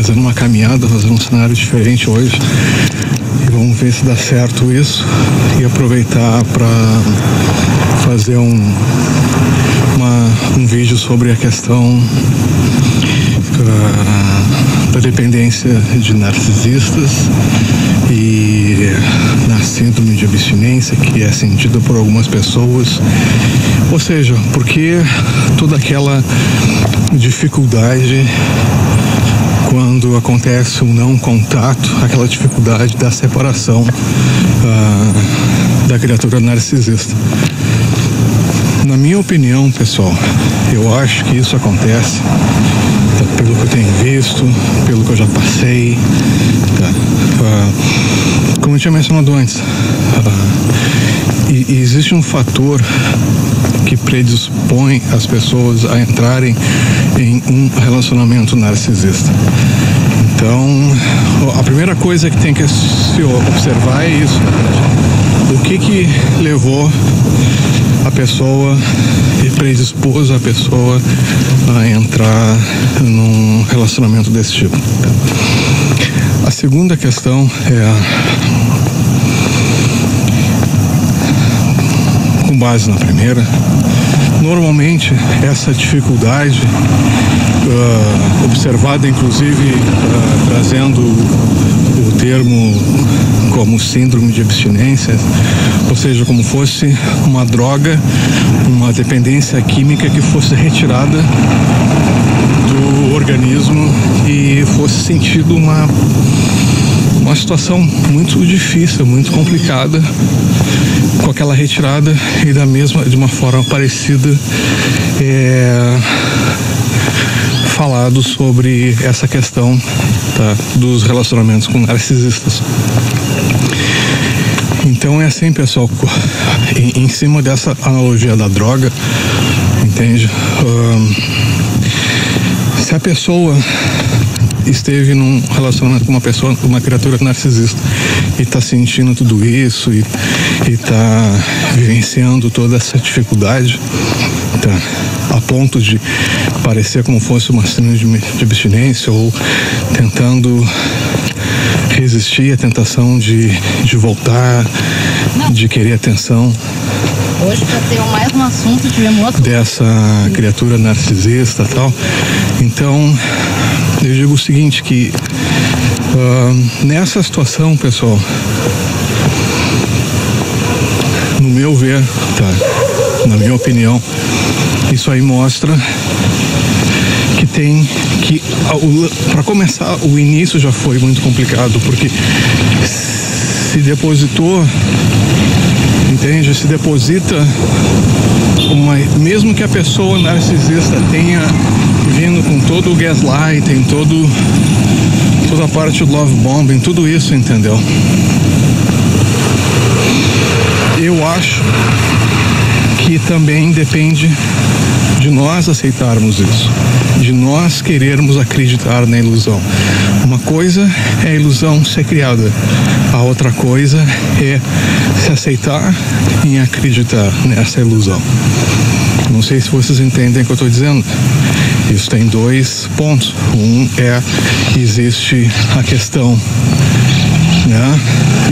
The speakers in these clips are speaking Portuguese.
fazendo uma caminhada, fazendo um cenário diferente hoje. E vamos ver se dá certo isso e aproveitar para fazer um vídeo sobre a questão da dependência de narcisistas e na síndrome de abstinência que é sentida por algumas pessoas. Ou seja, porque toda aquela dificuldade quando acontece um não contato, aquela dificuldade da separação da criatura narcisista. Na minha opinião, pessoal, eu acho que isso acontece, tá, pelo que eu tenho visto, pelo que eu já passei, tá, como eu tinha mencionado antes, e existe um fator que predispõe as pessoas a entrarem em um relacionamento narcisista. Então, a primeira coisa que tem que se observar é isso. O que levou a pessoa e predispôs a pessoa a entrar num relacionamento desse tipo. A segunda questão é, com base na primeira, normalmente essa dificuldade, observada inclusive trazendo o termo como síndrome de abstinência, ou seja, como fosse uma droga, uma dependência química que fosse retirada do organismo e fosse sentido uma situação muito difícil, muito complicada com aquela retirada e de uma forma parecida falado sobre essa questão, tá, dos relacionamentos com narcisistas. Então é assim, pessoal, em cima dessa analogia da droga, entende? Se a pessoa esteve num relacionamento com uma criatura narcisista e está sentindo tudo isso e está vivenciando toda essa dificuldade, tá, a ponto de parecer como fosse uma síndrome de abstinência ou tentando resistir à tentação de voltar, de querer atenção. Hoje, para ter mais um assunto, tivemos outro dessa criatura narcisista e tal. Então, eu digo o seguinte, que nessa situação, pessoal, no meu ver, tá, na minha opinião, isso aí mostra que para começar, o início já foi muito complicado, porque se depositou, entende? Se deposita mesmo que a pessoa narcisista tenha vindo com todo o gaslighting, toda a parte do love bombing, tudo isso, entendeu? Eu acho que também depende de nós aceitarmos isso, de nós querermos acreditar na ilusão. Uma coisa é a ilusão ser criada, a outra coisa é se aceitar e acreditar nessa ilusão. Não sei se vocês entendem o que eu estou dizendo. Isso tem dois pontos. Um é que existe a questão, né?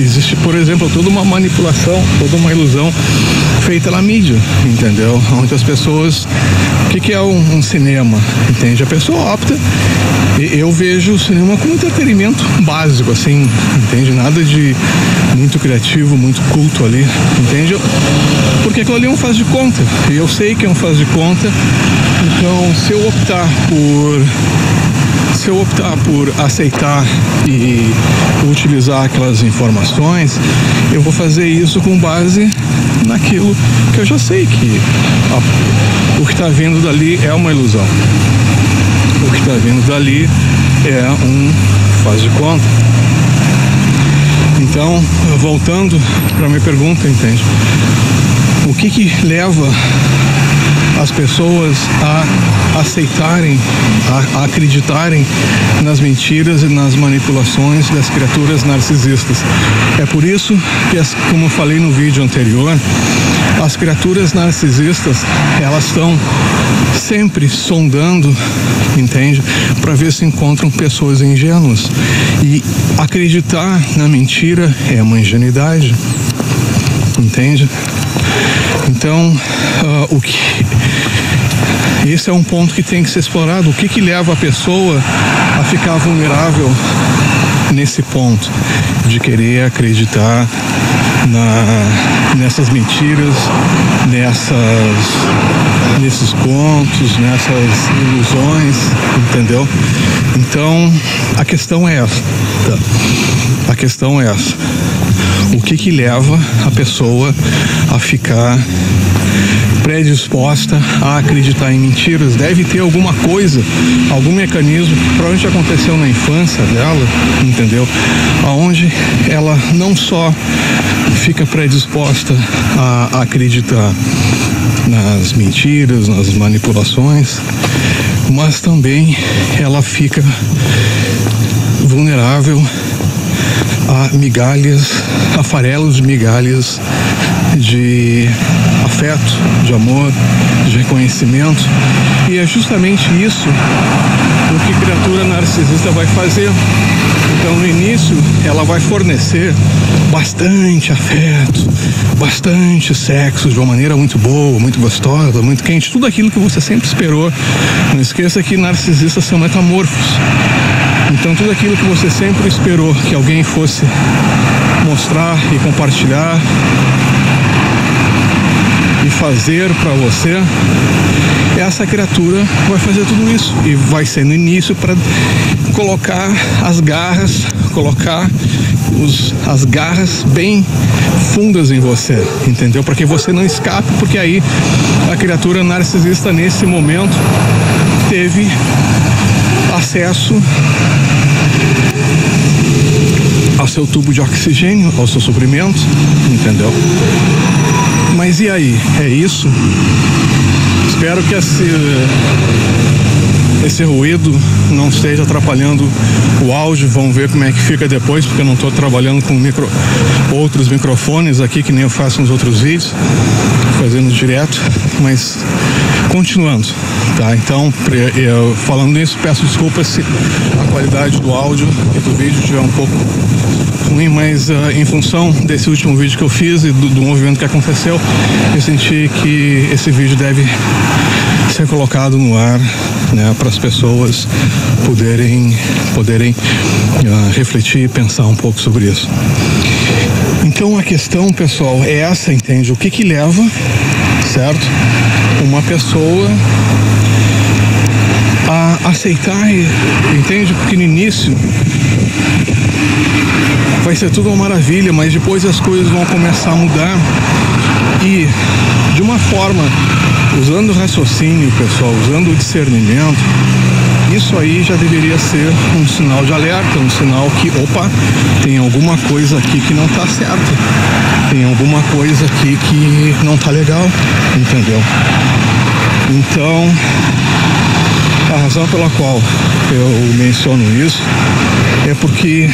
Existe, por exemplo, toda uma manipulação, toda uma ilusão feita na mídia, entendeu? Onde as pessoas... O que é um cinema, entende? A pessoa opta... Eu vejo o cinema como entretenimento básico, assim, entende? Nada de muito criativo, muito culto ali, entende? Porque aquilo ali é um faz de conta, e eu sei que é um faz de conta. Então, se eu optar por aceitar e utilizar aquelas informações, eu vou fazer isso com base naquilo que eu já sei que o que está vindo dali é uma ilusão. O que está vindo dali é um faz de conta. Então, voltando para a minha pergunta, entende? O que leva as pessoas a aceitarem, a acreditarem nas mentiras e nas manipulações das criaturas narcisistas. É por isso que, como eu falei no vídeo anterior, as criaturas narcisistas, elas estão sempre sondando, entende? Para ver se encontram pessoas ingênuas. E acreditar na mentira é uma ingenuidade, entende? Então, esse é um ponto que tem que ser explorado. O que leva a pessoa a ficar vulnerável nesse ponto de querer acreditar nessas mentiras, nesses contos, nessas ilusões, entendeu? Então, a questão é essa. A questão é essa. O que leva a pessoa a ficar predisposta a acreditar em mentiras? Deve ter alguma coisa, algum mecanismo que provavelmente aconteceu na infância dela, entendeu? Aonde ela não só fica predisposta a acreditar nas mentiras, nas manipulações, mas também ela fica vulnerável a migalhas, a farelos de migalhas de afeto, de amor, de reconhecimento. E é justamente isso o que a criatura narcisista vai fazer. Então, no início, ela vai fornecer bastante afeto, bastante sexo de uma maneira muito boa, muito gostosa, muito quente, tudo aquilo que você sempre esperou. Não esqueça que narcisistas são metamorfos. Então, tudo aquilo que você sempre esperou que alguém fosse mostrar e compartilhar e fazer para você, essa criatura vai fazer tudo isso e vai ser no início para colocar as garras, as garras bem fundas em você, entendeu? Para que você não escape, porque aí a criatura narcisista nesse momento teve acesso ao seu tubo de oxigênio, ao seu suprimento, entendeu? Mas e aí? É isso? Espero que esse ruído não esteja atrapalhando o áudio. Vamos ver como é que fica depois, porque eu não estou trabalhando com outros microfones aqui, que nem eu faço nos outros vídeos, fazendo direto, mas continuando, tá? Então, falando nisso, peço desculpas se a qualidade do áudio e do vídeo estiver um pouco ruim, mas em função desse último vídeo que eu fiz e do movimento que aconteceu, eu senti que esse vídeo deve ser colocado no ar, né, para as pessoas poderem refletir e pensar um pouco sobre isso. Então a questão, pessoal, é essa, entende? O que leva, certo, uma pessoa a aceitar, entende? Porque no início vai ser tudo uma maravilha, mas depois as coisas vão começar a mudar e de uma forma, usando o raciocínio, pessoal, usando o discernimento, isso aí já deveria ser um sinal de alerta, um sinal que, opa, tem alguma coisa aqui que não tá certa, tem alguma coisa aqui que não tá legal, entendeu? Então, a razão pela qual eu menciono isso é porque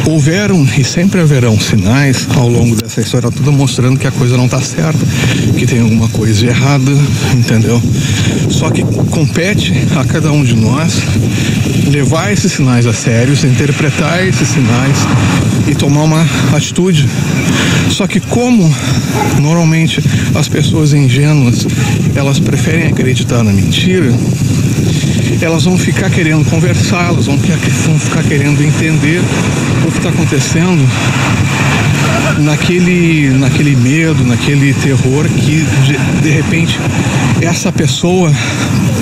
houveram e sempre haverão sinais ao longo dessa história toda mostrando que a coisa não está certa, que tem alguma coisa errada, entendeu? Só que compete a cada um de nós levar esses sinais a sério, interpretar esses sinais e tomar uma atitude. Só que como normalmente as pessoas ingênuas, elas preferem acreditar na mentira, elas vão ficar querendo conversar, elas vão ficar querendo entender o que está acontecendo naquele medo, naquele terror que de repente essa pessoa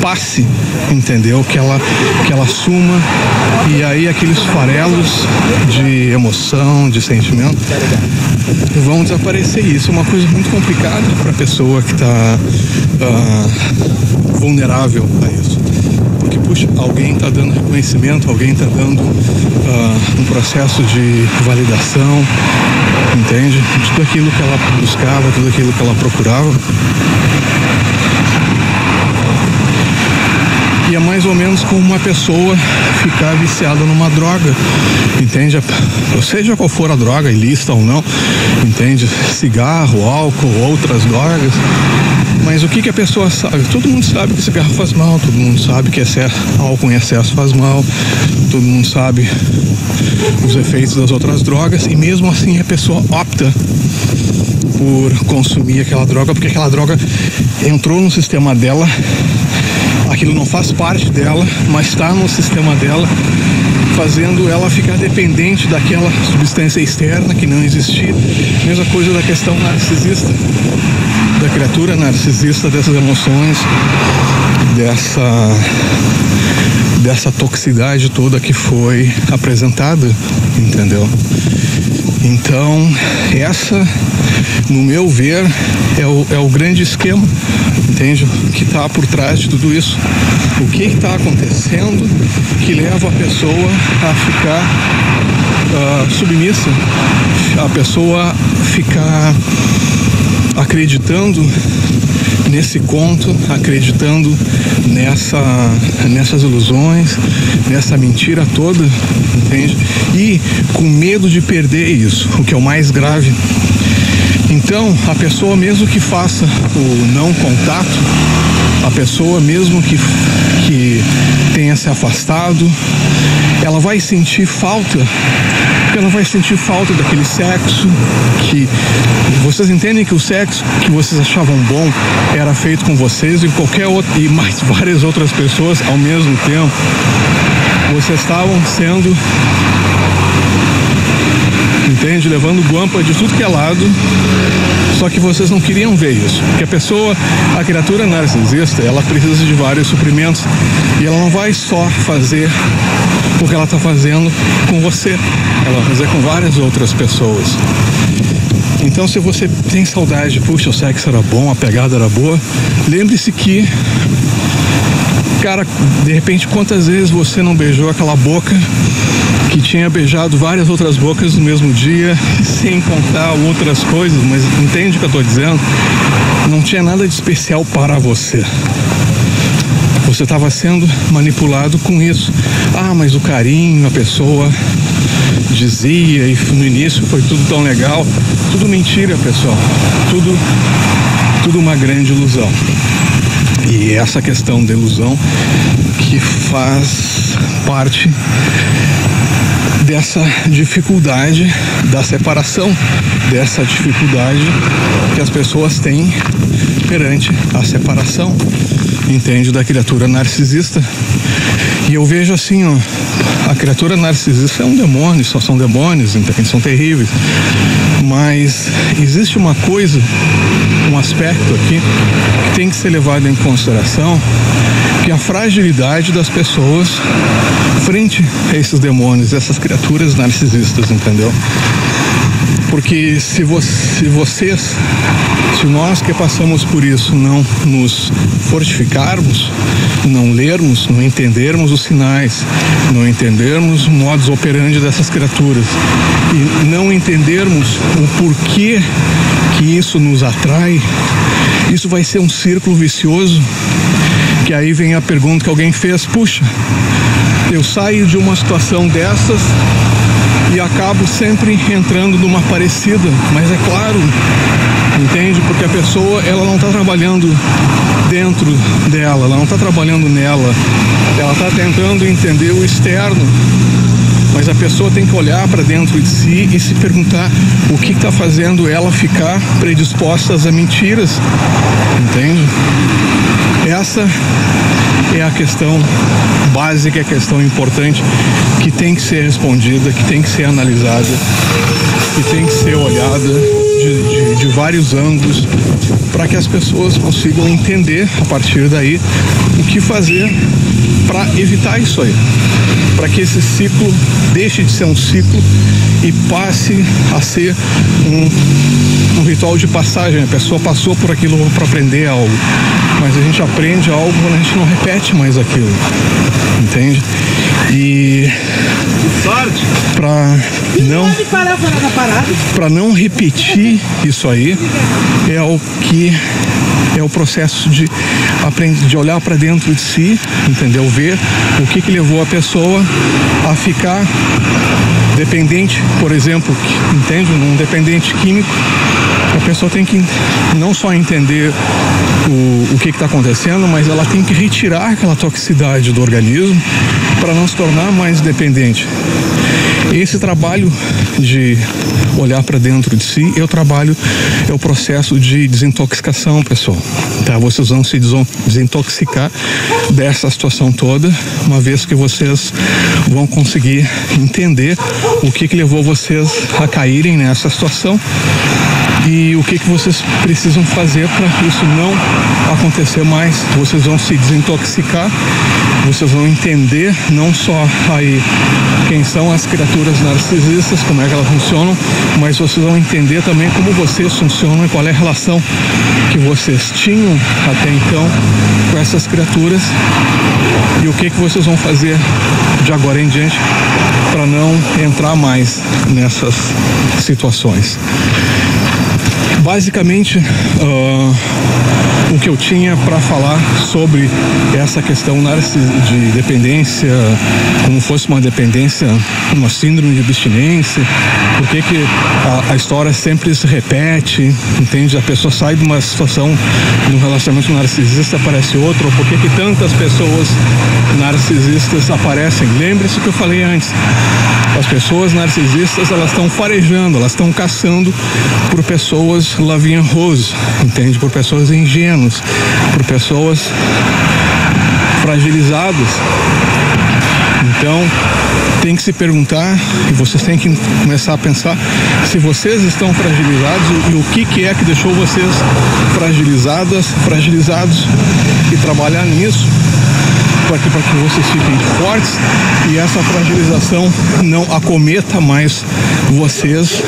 passe, entendeu? Que ela suma, e aí aqueles farelos de emoção, de sentimento vão desaparecer. Isso é uma coisa muito complicada para a pessoa que está vulnerável a isso. que, puxa, alguém está dando reconhecimento, alguém está dando um processo de validação, entende? De tudo aquilo que ela buscava, tudo aquilo que ela procurava. E é mais ou menos como uma pessoa ficar viciada numa droga, entende? Seja qual for a droga, ilícita ou não, entende? Cigarro, álcool, outras drogas. Mas o que a pessoa sabe? Todo mundo sabe que cigarro faz mal, todo mundo sabe que álcool em excesso faz mal, todo mundo sabe os efeitos das outras drogas, e mesmo assim a pessoa opta por consumir aquela droga, porque aquela droga entrou no sistema dela. Aquilo não faz parte dela, mas está no sistema dela, fazendo ela ficar dependente daquela substância externa que não existia. Mesma coisa da questão narcisista, da criatura narcisista, dessas emoções, dessa toxicidade toda que foi apresentada, entendeu? Então, essa, no meu ver, é o grande esquema, entende? Que está por trás de tudo isso. O que está acontecendo que leva a pessoa a ficar submissa, a pessoa ficar acreditando nesse conto, acreditando nessas ilusões, nessa mentira toda, entende? E com medo de perder isso, o que é o mais grave. Então, a pessoa mesmo que faça o não contato, a pessoa mesmo que tenha se afastado, ela vai sentir falta, porque ela vai sentir falta daquele sexo que vocês entendem que o sexo que vocês achavam bom era feito com vocês e qualquer outro, e mais várias outras pessoas ao mesmo tempo. Vocês estavam sendo, entende, levando guampa de tudo que é lado, só que vocês não queriam ver isso, porque a criatura narcisista, ela precisa de vários suprimentos, e ela não vai só fazer o que ela está fazendo com você, ela vai fazer com várias outras pessoas. Então, se você tem saudade, puxa, o sexo era bom, a pegada era boa, lembre-se que, cara, de repente, quantas vezes você não beijou aquela boca que tinha beijado várias outras bocas no mesmo dia, sem contar outras coisas, mas entende o que eu estou dizendo? Não tinha nada de especial para você. Você estava sendo manipulado com isso. Ah, mas o carinho, a pessoa dizia, e no início foi tudo tão legal. Tudo mentira, pessoal. Tudo uma grande ilusão. E essa questão da ilusão que faz parte dessa dificuldade da separação, dessa dificuldade que as pessoas têm perante a separação, entende, da criatura narcisista. E eu vejo assim, ó, a criatura narcisista é um demônio, só são demônios, entende? São terríveis. Mas existe uma coisa, um aspecto aqui que tem que ser levado em consideração, que é a fragilidade das pessoas frente a esses demônios, essas criaturas narcisistas, entendeu? Porque se nós que passamos por isso não nos fortificarmos, não lermos, não entendermos os sinais, não entendermos o modus operandi dessas criaturas e não entendermos o porquê que isso nos atrai, isso vai ser um círculo vicioso, que aí vem a pergunta que alguém fez, puxa, eu saio de uma situação dessas e acabo sempre entrando numa parecida, mas é claro, entende? Porque a pessoa, ela não está trabalhando dentro dela, ela não está trabalhando nela, ela está tentando entender o externo, mas a pessoa tem que olhar para dentro de si e se perguntar o que está fazendo ela ficar predisposta a mentiras, entende? Essa é a questão básica, a questão importante que tem que ser respondida, que tem que ser analisada, que tem que ser olhada de vários ângulos para que as pessoas consigam entender a partir daí o que fazer para evitar isso aí. para que esse ciclo deixe de ser um ciclo e passe a ser um ritual de passagem. A pessoa passou por aquilo para aprender algo, mas a gente aprende algo quando a gente não repete mais aquilo, entende? E para não repetir isso aí é o processo de aprender, de olhar para dentro de si, entendeu? Ver o que levou a pessoa a ficar dependente, por exemplo, entende? Um dependente químico. A pessoa tem que não só entender o que está acontecendo, mas ela tem que retirar aquela toxicidade do organismo para não se tornar mais dependente. Esse trabalho de olhar para dentro de si é o processo de desintoxicação, pessoal. Tá? Vocês vão se desintoxicar dessa situação toda, uma vez que vocês vão conseguir entender o que levou vocês a caírem nessa situação e o que vocês precisam fazer para isso não acontecer mais. Vocês vão se desintoxicar, vocês vão entender não só aí quem são as criaturas narcisistas, como é que elas funcionam, mas vocês vão entender também como vocês funcionam e qual é a relação que vocês tinham até então com essas criaturas e o que vocês vão fazer de agora em diante para não entrar mais nessas situações. Basicamente, o que eu tinha para falar sobre essa questão de dependência, como fosse uma dependência, uma síndrome de abstinência, por que a história sempre se repete, entende? A pessoa sai de uma situação, de um relacionamento narcisista, aparece outro, ou por que tantas pessoas narcisistas aparecem? Lembre-se que eu falei antes, as pessoas narcisistas, elas estão farejando, elas estão caçando por pessoas lavinha rose, entende? Por pessoas ingênuas, por pessoas fragilizadas. Então, tem que se perguntar, e vocês têm que começar a pensar se vocês estão fragilizados e o que é que deixou vocês fragilizados e trabalhar nisso para que vocês fiquem fortes e essa fragilização não acometa mais vocês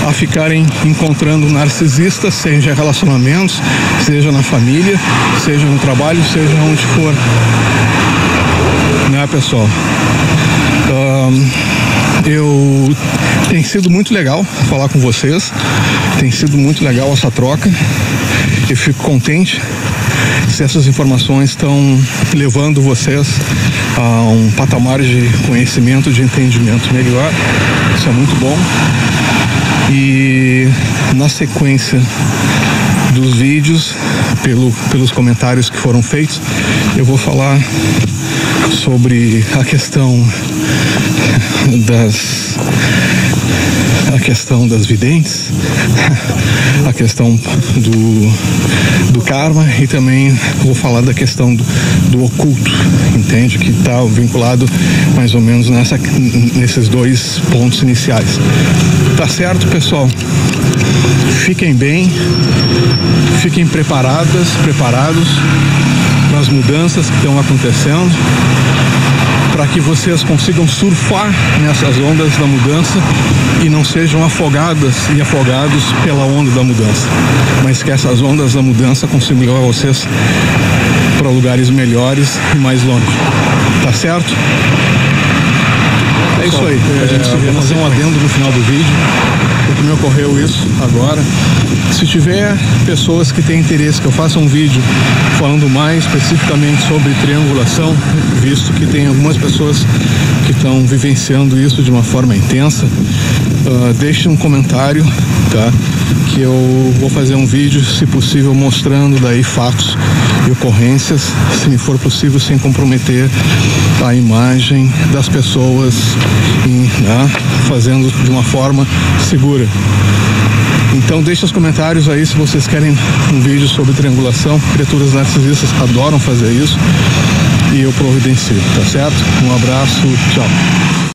a ficarem encontrando narcisistas, seja em relacionamentos, seja na família, seja no trabalho, seja onde for. Né, pessoal? Tem sido muito legal falar com vocês, tem sido muito legal essa troca. Eu fico contente se essas informações estão levando vocês a um patamar de conhecimento, de entendimento melhor. Isso é muito bom. E na sequência dos vídeos, pelos comentários que foram feitos, eu vou falar sobre a questão das videntes, a questão do karma e também vou falar da questão do oculto, entende? Que está vinculado mais ou menos nesses dois pontos iniciais. Tá certo, pessoal? Fiquem bem, fiquem preparados para as mudanças que estão acontecendo, para que vocês consigam surfar nessas ondas da mudança e não sejam afogados pela onda da mudança, mas que essas ondas da mudança consigam levar vocês para lugares melhores e mais longe. Tá certo? É isso aí. A gente se vê, fazer um adendo no final do vídeo, porque me ocorreu isso agora. Se tiver pessoas que têm interesse que eu faça um vídeo falando mais especificamente sobre triangulação, visto que tem algumas pessoas que estão vivenciando isso de uma forma intensa, deixe um comentário, tá? Que eu vou fazer um vídeo, se possível, mostrando daí fatos e ocorrências, se me for possível, sem comprometer a imagem das pessoas, fazendo de uma forma segura. Então deixe os comentários aí se vocês querem um vídeo sobre triangulação. Criaturas narcisistas adoram fazer isso e eu providencio, tá certo? Um abraço, tchau.